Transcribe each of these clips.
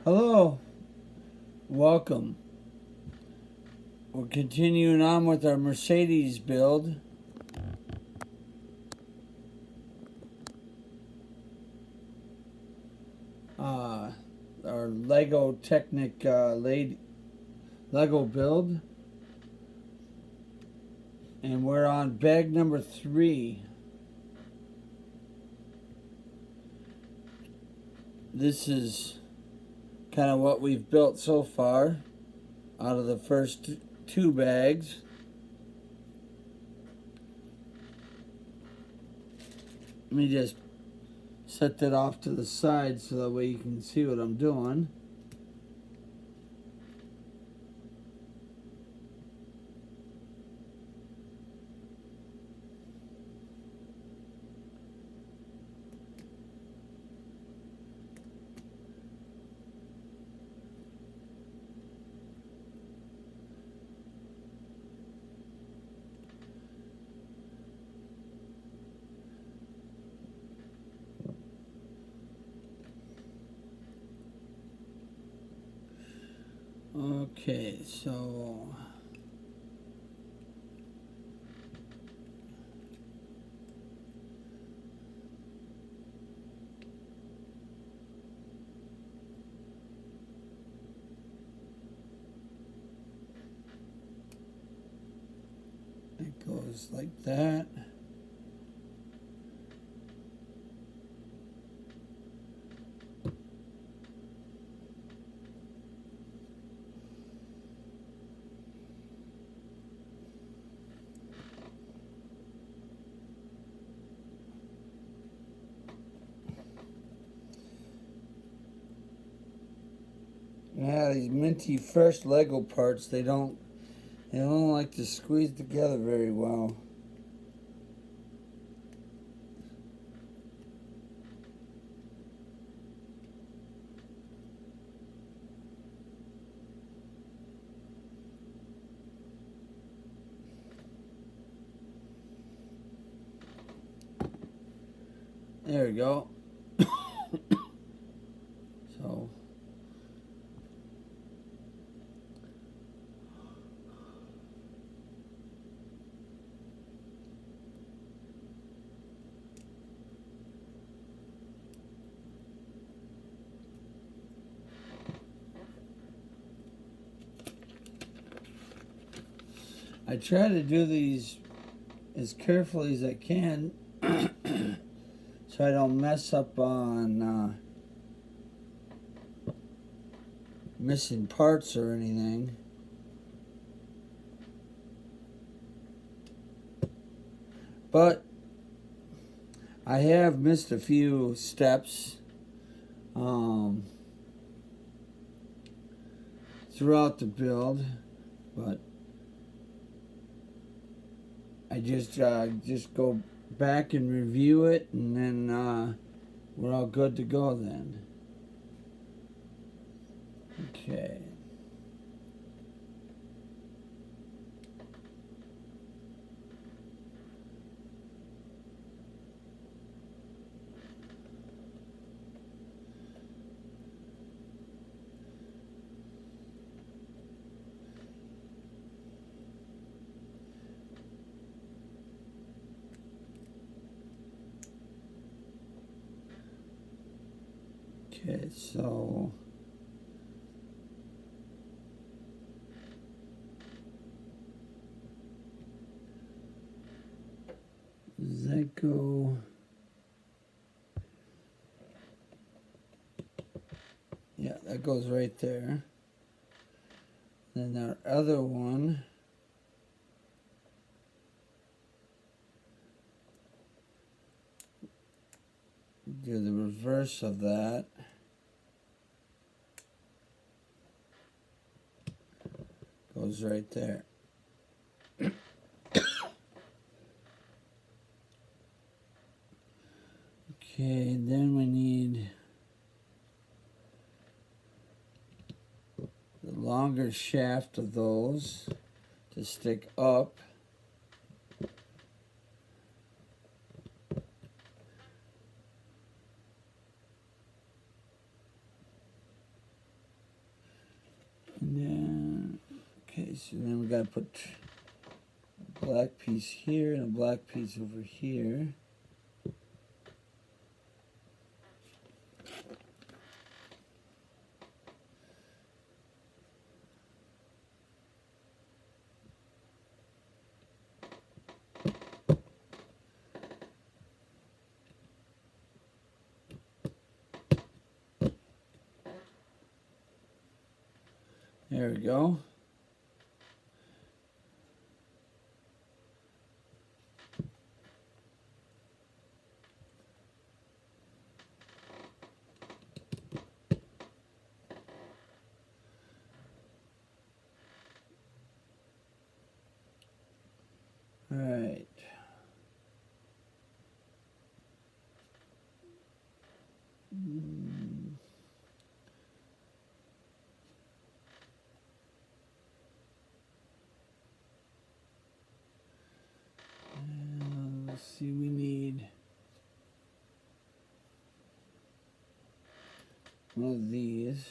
Hello, welcome. We're continuing on with our Mercedes build. Our Lego Technic Lego build. And we're on bag number 3. This is kind of what we've built so far out of the first 2 bags. Let me just set that off to the side so that way you can see what I'm doing. Okay, so it goes like that. Yeah, these minty fresh Lego parts, they don't like to squeeze together very well. There we go. So I try to do these as carefully as I can so I don't mess up on missing parts or anything. But I have missed a few steps throughout the build, but I just go back and review it, and then we're all good to go then. Okay. Okay, so does that go? Yeah, that goes right there. Then our other one, do the reverse of that. Goes right there. Okay, then we need the longer shaft of those to stick up. And then, okay, so then we gotta put a black piece here and a black piece over here. There we go. All right. Let's see, we need one of these.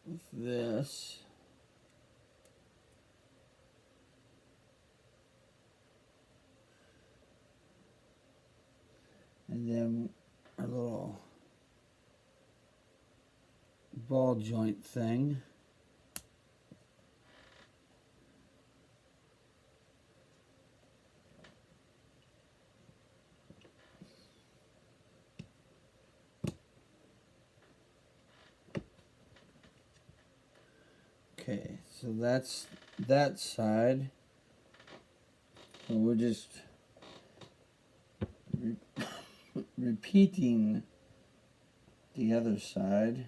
With this. And then our little ball joint thing. Okay, so that's that side. So we're just repeating the other side.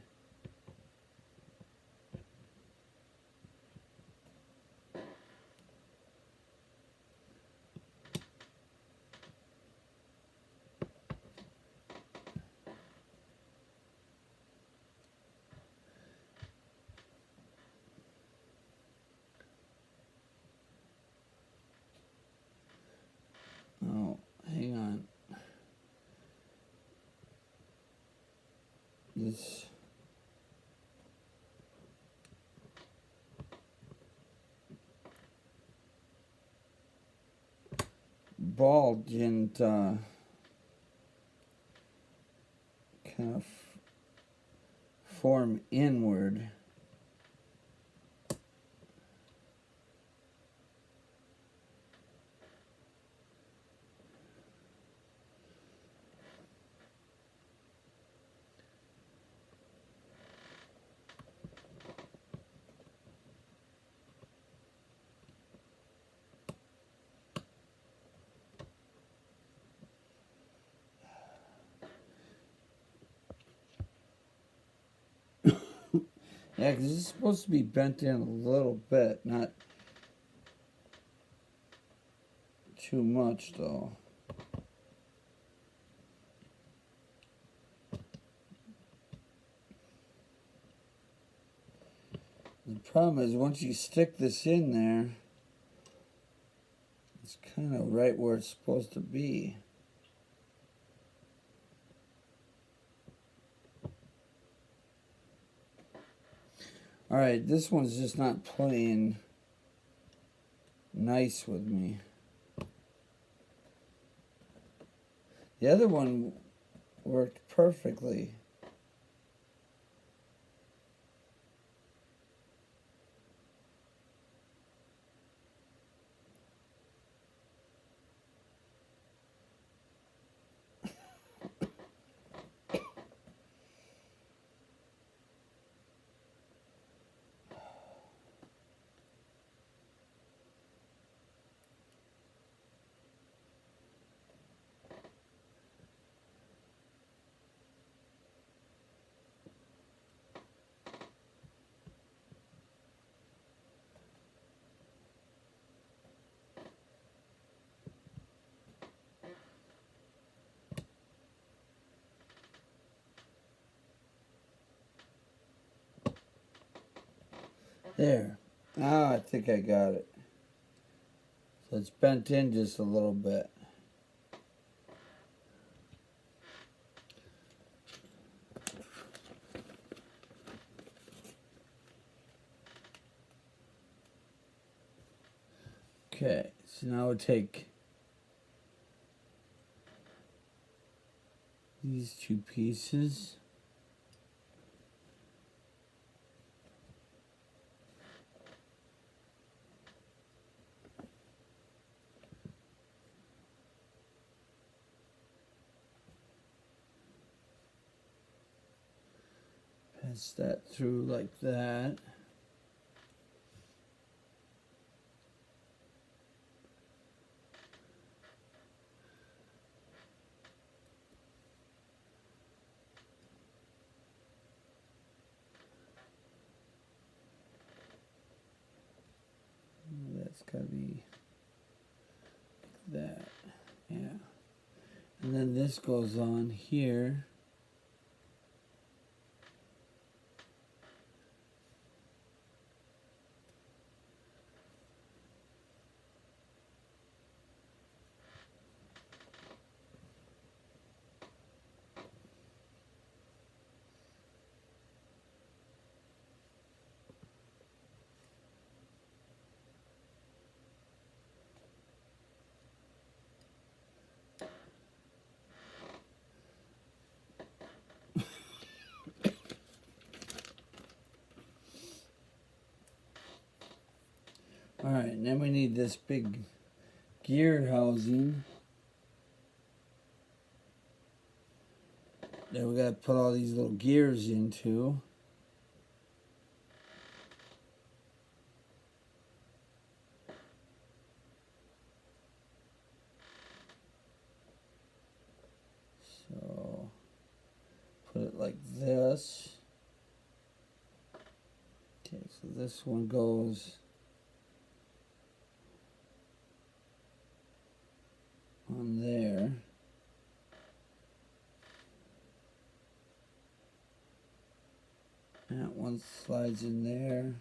Oh, hang on. This ball didn't kind of form inward. Yeah, because it's supposed to be bent in a little bit, not too much though. The problem is once you stick this in there, it's kind of right where it's supposed to be. Alright, this one's just not playing nice with me. The other one worked perfectly. There. Ah, I think I got it. So it's bent in just a little bit. Okay, so now we'll take these two pieces. Pass that through like that. That's gotta be like that, yeah. And then this goes on here. Alright, and then we need this big gear housing that we gotta put all these little gears into. So put it like this. Okay, so this one goes on there. That one slides in there.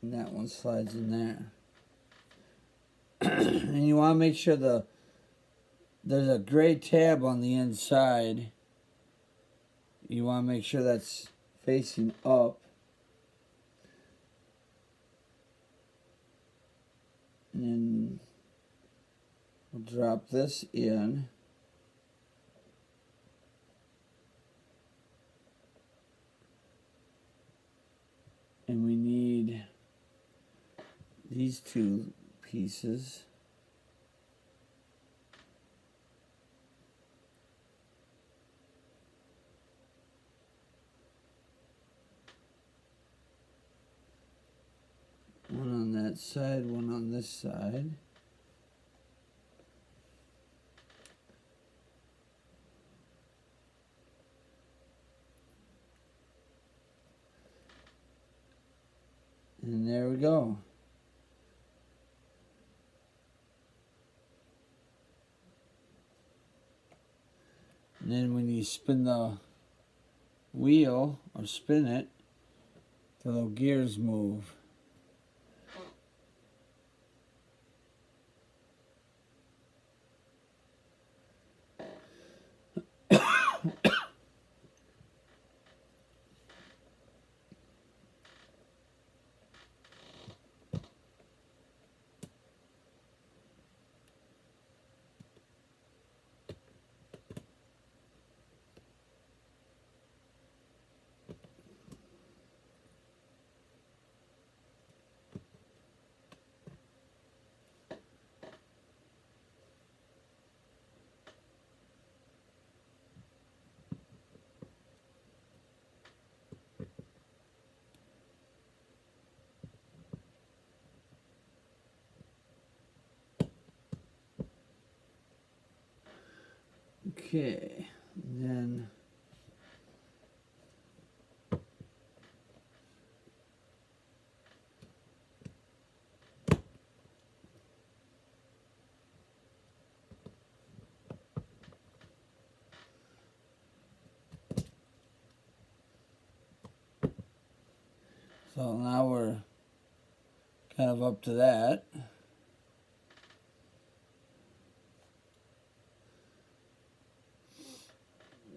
And that one slides in there. And you want to make sure there's a gray tab on the inside. You want to make sure that's facing up. And then we'll drop this in. And we need these two pieces. One on that side, one on this side. And there we go. And then when you spin the wheel, or spin it, the little gears move. Okay, and then so now we're kind of up to that.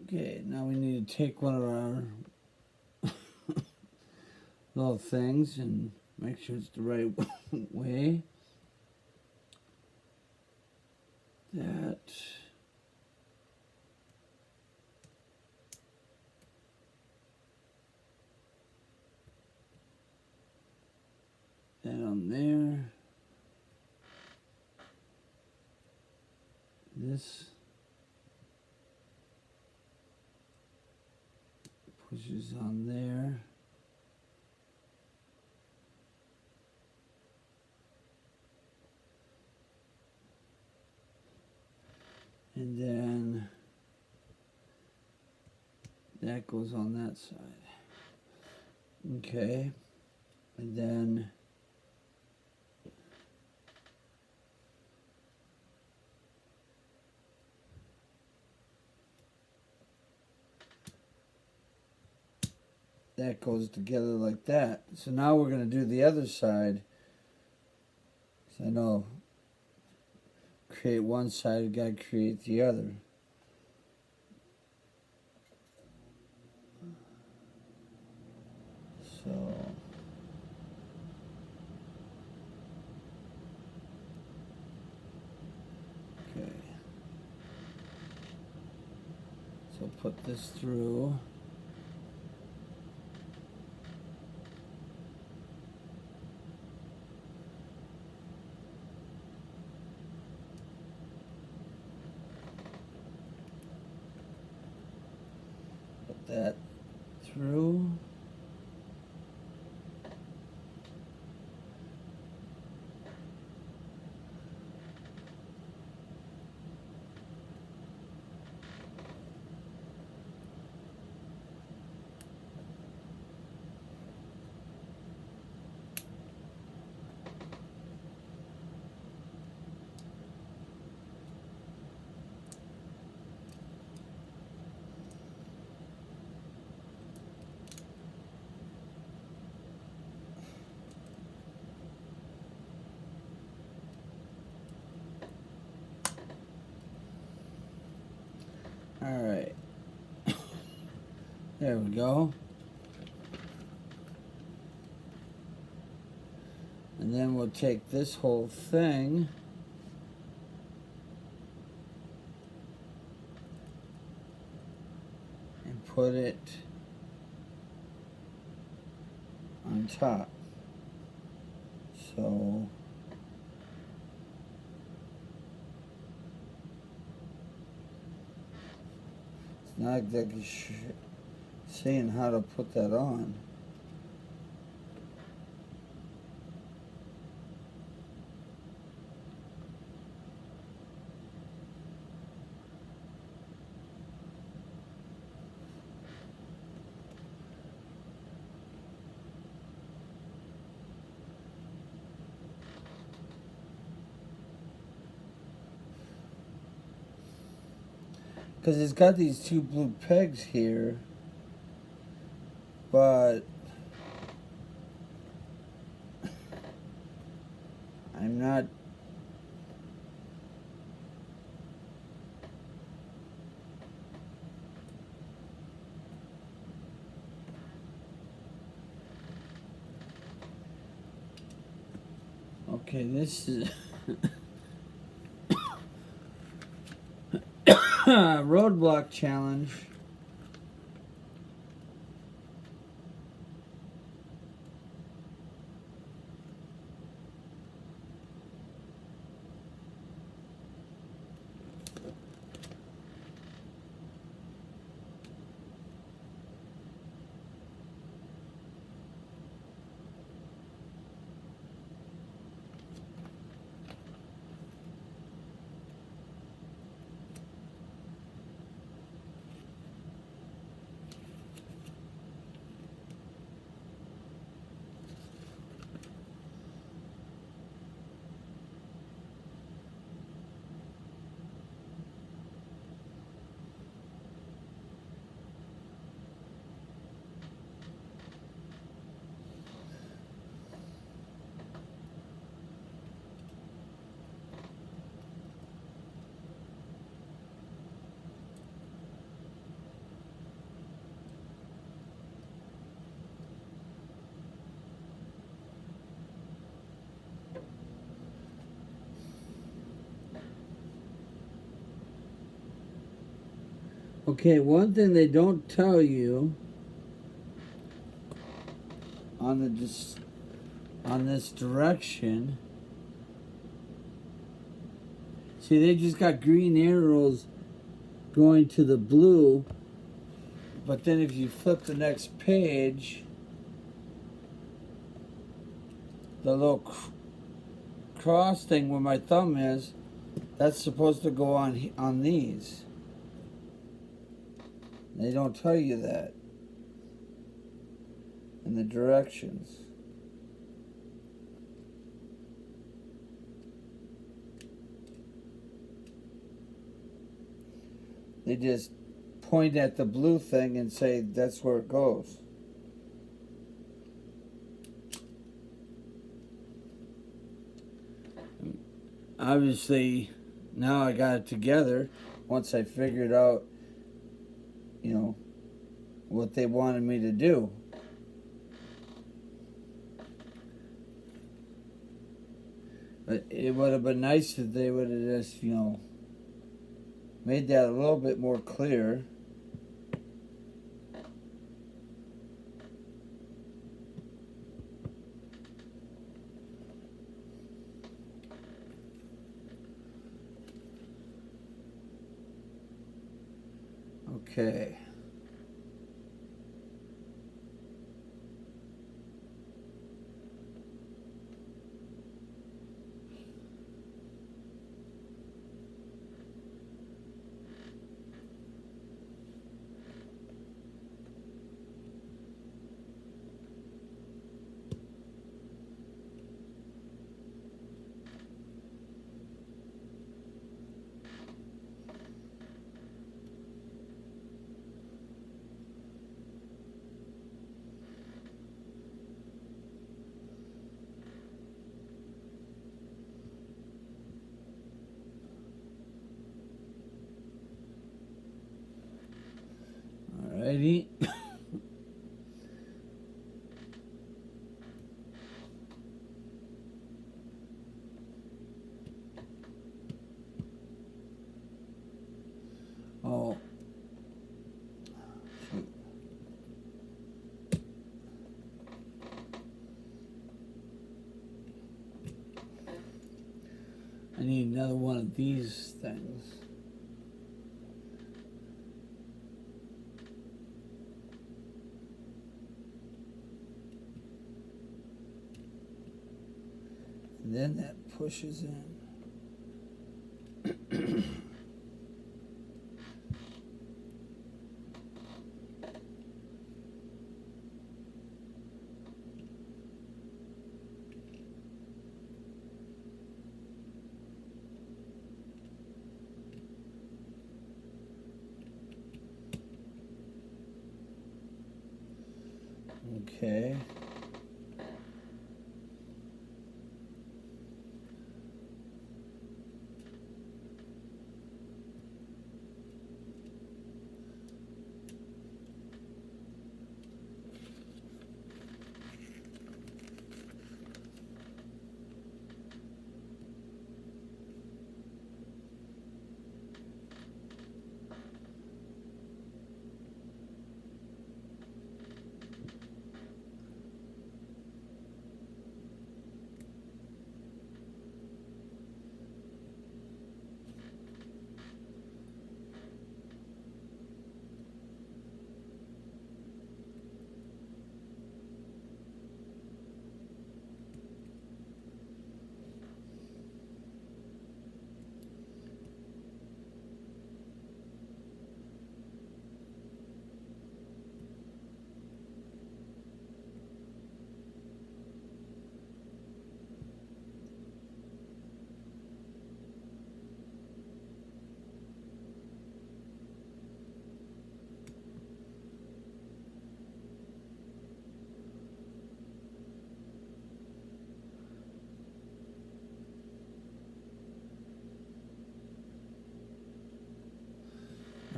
Okay, now we need to take one of our little things and make sure it's the right way. that. That on there. This pushes on there. And then that goes on that side. Okay. And then that goes together like that. So now we're going to do the other side. So I know create one side, got to create the other. So okay. So put this through. Put that through. All right. There we go. And then we'll take this whole thing and put it on top. So it's not exactly saying how to put that on. Because it's got these two blue pegs here, but I'm not. Okay, this is roadblock challenge. Okay, one thing they don't tell you on on this direction. See, they just got green arrows going to the blue, but then if you flip the next page, the little cross thing where my thumb is, that's supposed to go on these. They don't tell you that in the directions. They just point at the blue thing and say that's where it goes. Obviously, now I got it together once I figured out, what they wanted me to do. But it would have been nice if they would have just, made that a little bit more clear. Okay. Alrighty. Oh. Shoot. I need another one of these things. And then that pushes in. Okay.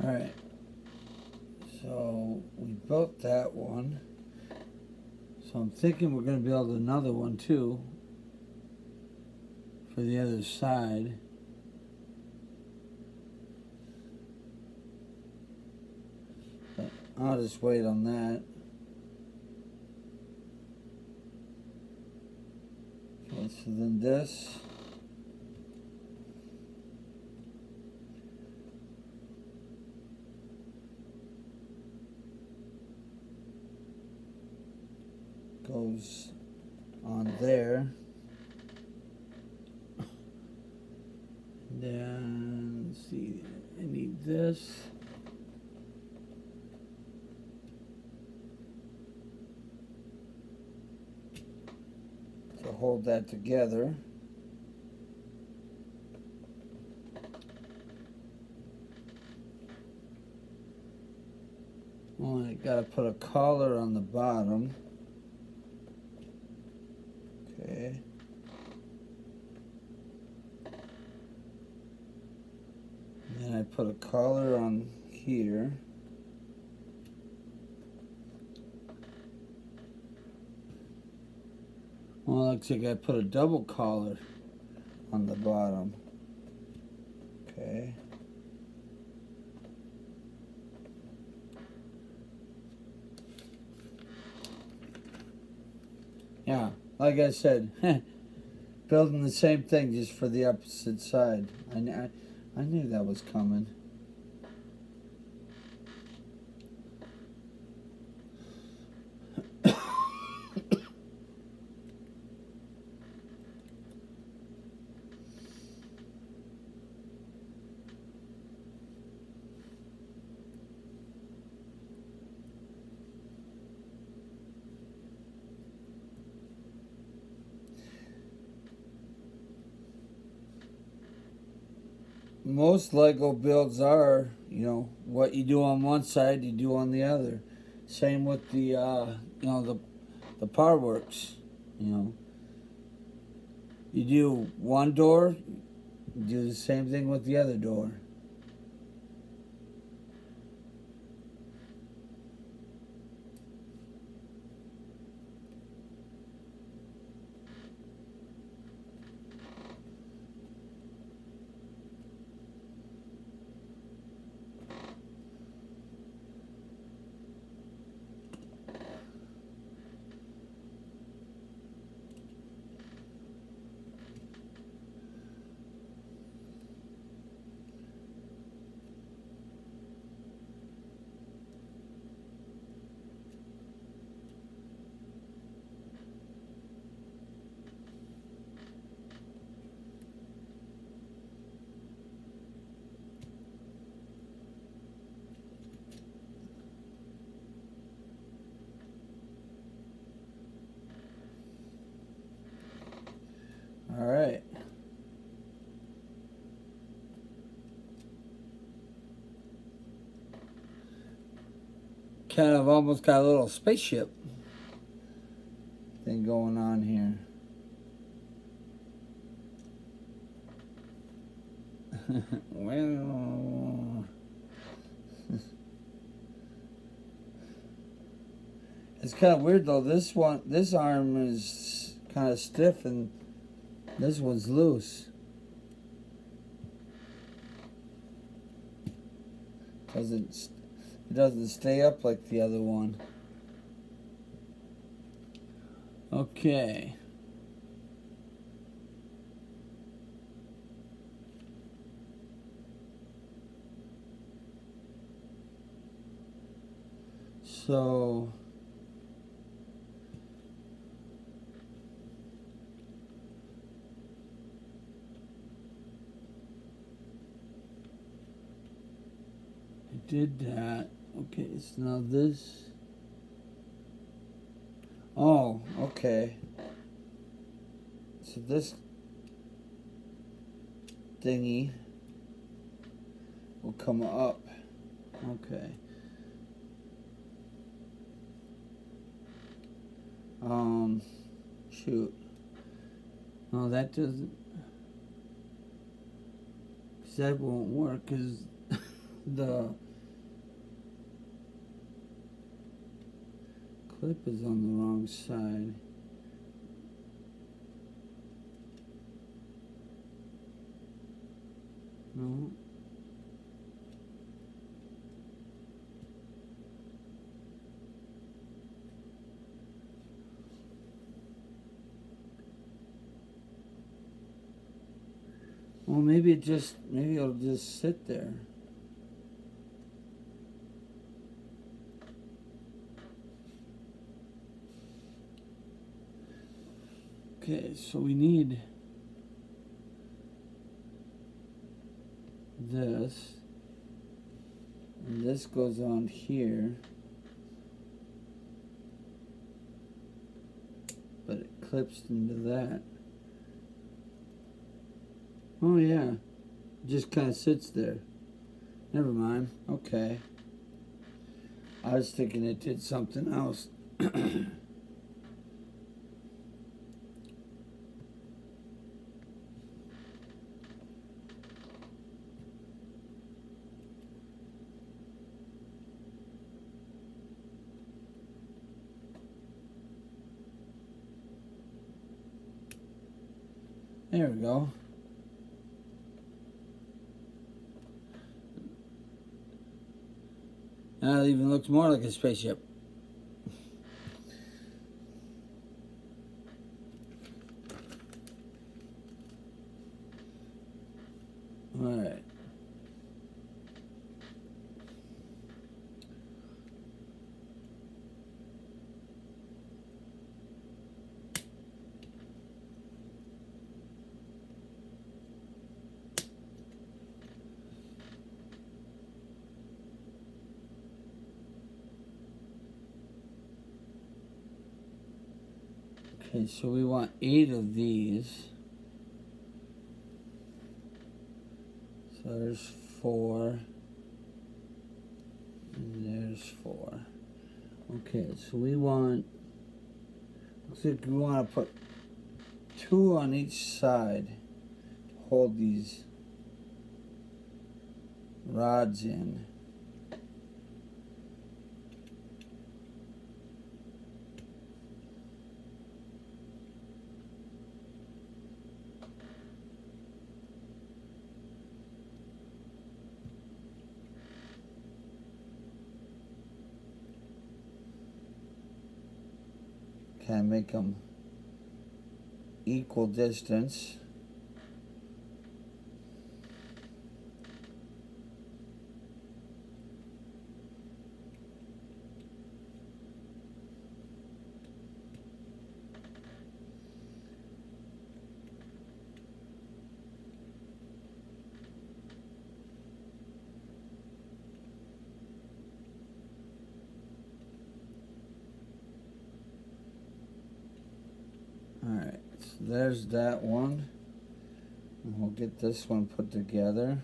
Alright. So we built that one. So I'm thinking we're going to build another one too for the other side. I'll just wait on that. Okay, so then this. Goes on there. Then, let's see, I need this. To hold that together. Well, I gotta put a collar on the bottom. Okay. And then I put a collar on here. Well, it looks like I put a double collar on the bottom. Okay. Yeah, like I said, building the same thing just for the opposite side. I knew that was coming. Most Lego builds are, you know, what you do on one side, you do on the other. Same with the, you know, the Power Works. You know, you do one door, you do the same thing with the other door. All right. Kind of almost got a little spaceship thing going on here. Well, it's kind of weird though. This arm is kind of stiff and this one's loose. It doesn't stay up like the other one. Okay. So I did that. Okay, so now this. Oh, okay. So this thingy will come up. Okay. Shoot. No, that doesn't. Cause that won't work. Cause the clip is on the wrong side. No. Well, maybe it'll just sit there. Okay, so we need this, and this goes on here, but it clips into that. Oh yeah, it just kind of sits there. Never mind. Okay. I was thinking it did something else. There we go. Now it even looks more like a spaceship. Alright. Okay, so we want 8 of these. So there's 4. And there's 4. Okay, so we want, looks like we want to put 2 on each side to hold these rods in. Kind of make them equal distance. Alright, so there's that one. And we'll get this one put together.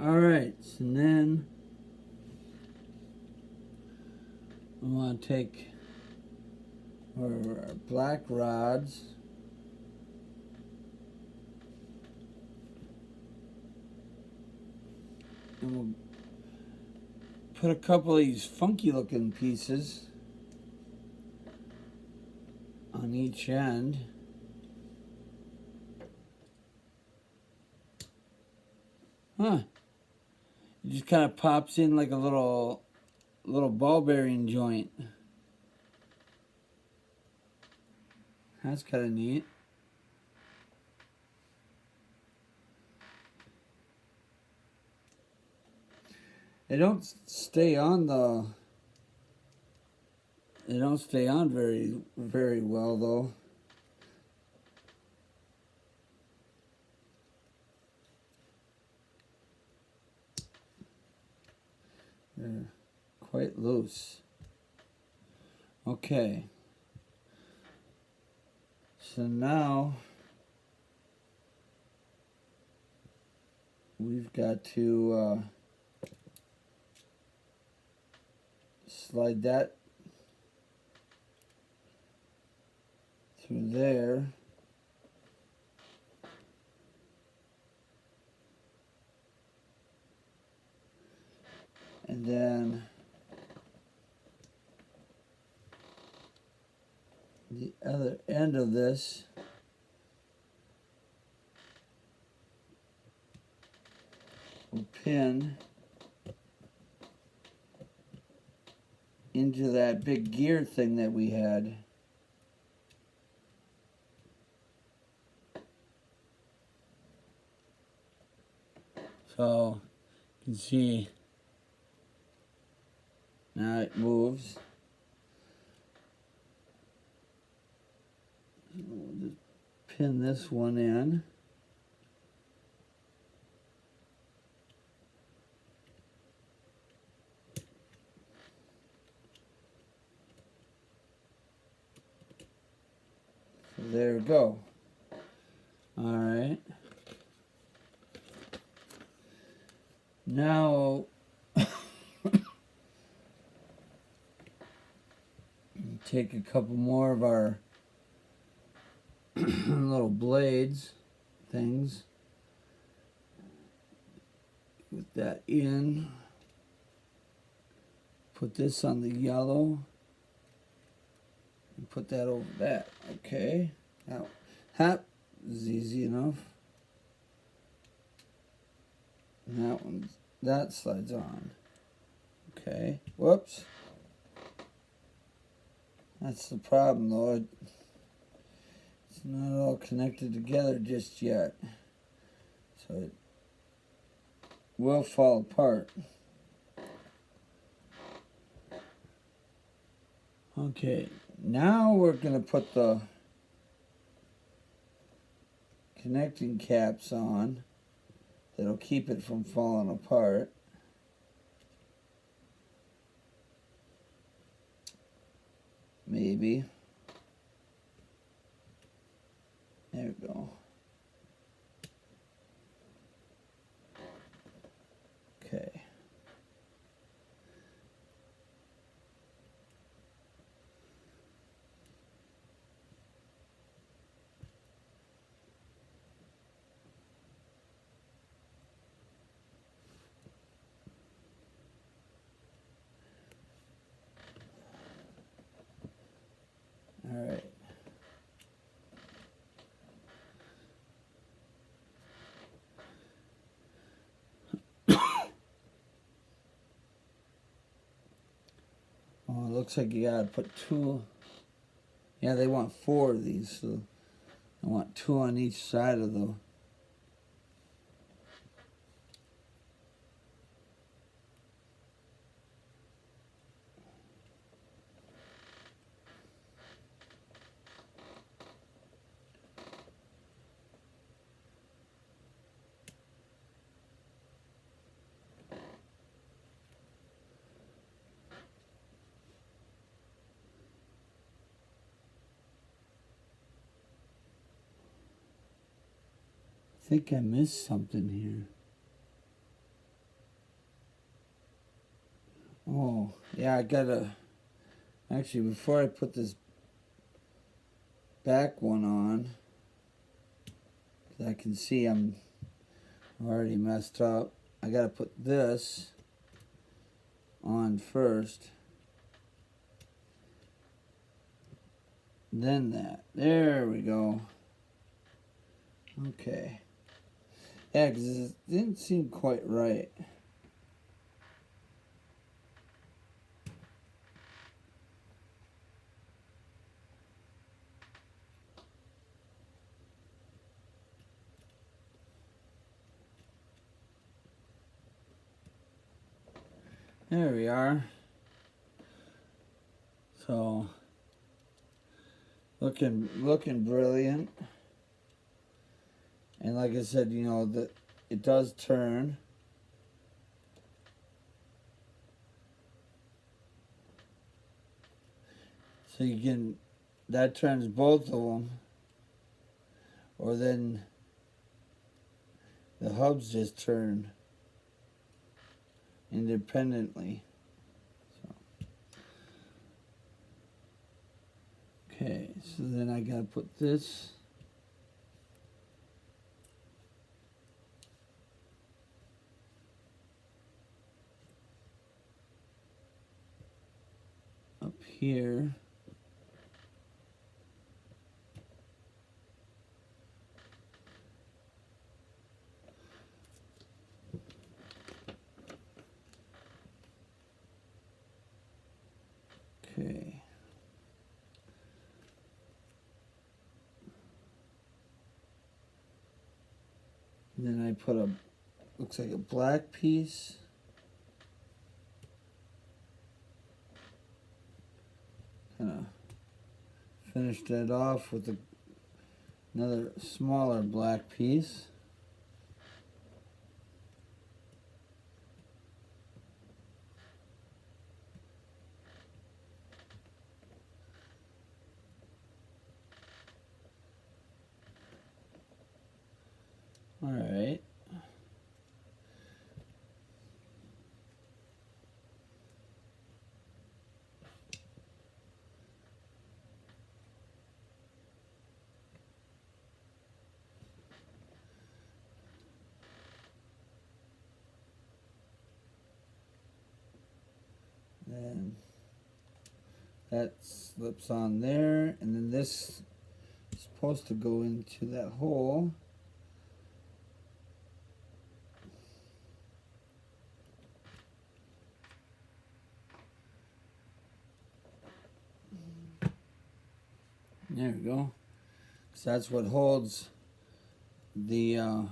Alright, so then we want to take our black rods, and we'll put a couple of these funky looking pieces on each end. Huh. It just kind of pops in like a little ball bearing joint. That's kind of neat. They don't stay on very well though. They're quite loose. Okay. So now we've got to slide that through there. And then the other end of this will pin into that big gear thing that we had. So you can see now it moves. So we'll just pin this one in. So there we go. All right. Now take a couple more of our little blades things, with that in, put this on the yellow and put that over that. Okay, now that is easy enough. And that slides on. Okay, whoops, that's the problem though. It's not all connected together just yet, so it will fall apart. Okay, now we're going to put the connecting caps on that'll keep it from falling apart. Maybe. There we go. Okay. All right. Oh, it looks like you gotta put two. Yeah, they want 4 of these, so I want 2 on each side of the. I think I missed something here. Oh, yeah, I gotta. Actually, before I put this back one on, 'cause I can see I'm already messed up, I gotta put this on first. Then that. There we go. Okay. Yeah, because it didn't seem quite right. There we are. So, looking brilliant. And like I said, you know, that it does turn. So you can, that turns both of them. Or then The hubs just turn independently. So. Okay, so then I gotta put this up here. Okay. And then I put a, looks like a black piece. Kind of finish that off with another smaller black piece. All right. Then that slips on there, and then this is supposed to go into that hole. There we go. So that's what holds the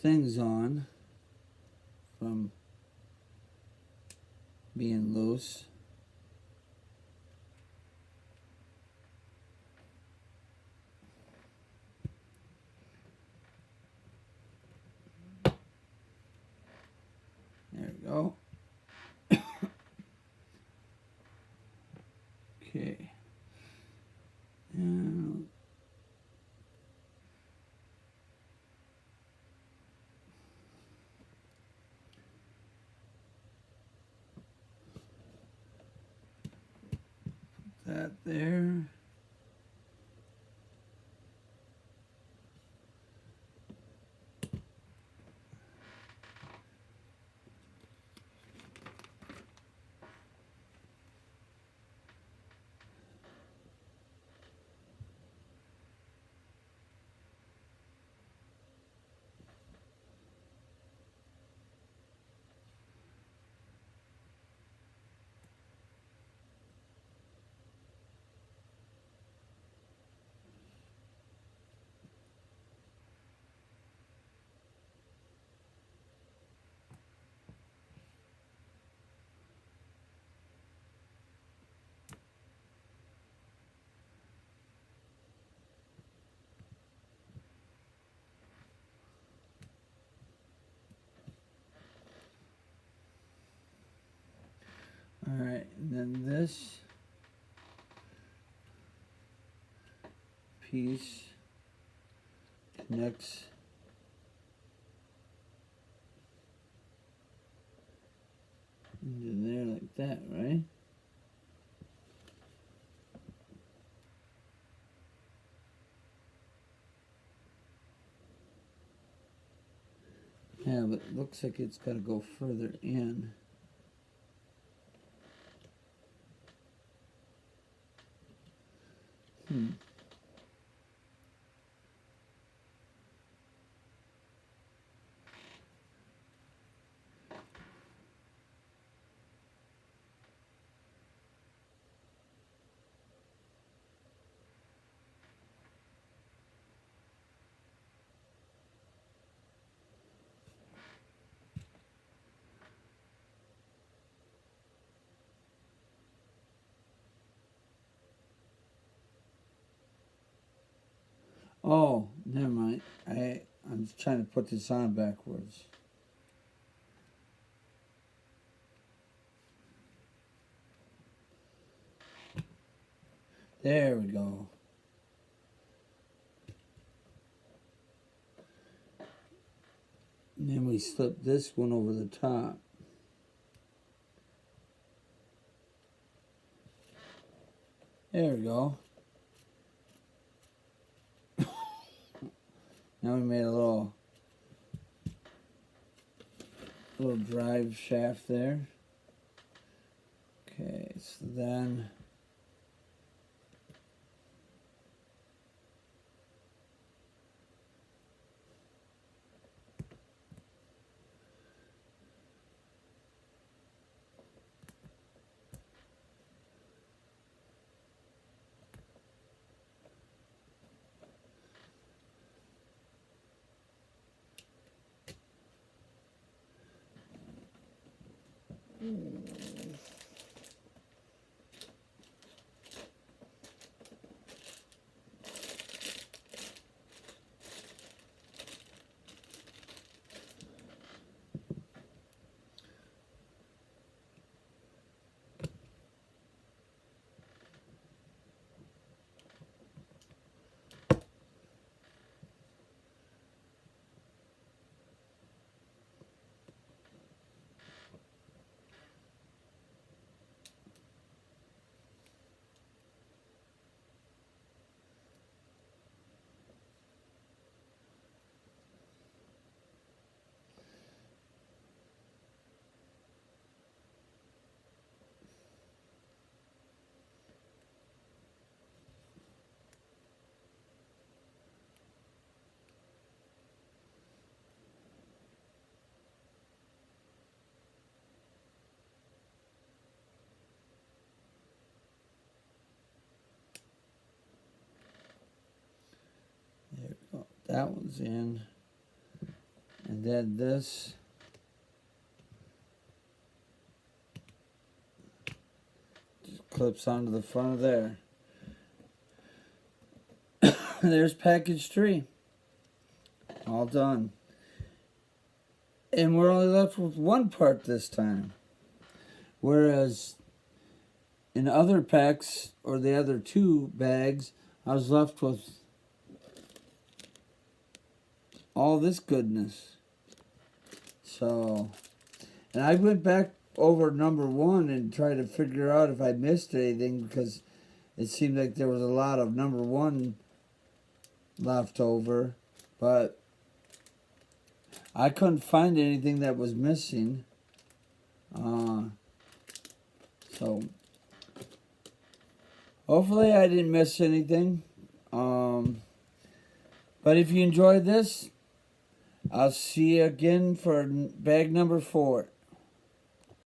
things on from being loose. There we go. Okay. And that there. All right, and then this piece connects into there like that, right? Yeah, but it looks like it's got to go further in. Oh, never mind. I'm trying to put this on backwards. There we go. And then we slip this one over the top. There we go. Now we made a little drive shaft there. Okay, so then there we go. That one's in. And then this just clips onto the front of there. There's package 3. All done. And we're only left with one part this time. Whereas in other packs, or the other 2 bags, I was left with all this goodness. So, and I went back over number 1 and tried to figure out if I missed anything, because it seemed like there was a lot of number 1 left over, but I couldn't find anything that was missing. So hopefully I didn't miss anything. But if you enjoyed this, I'll see you again for bag number 4.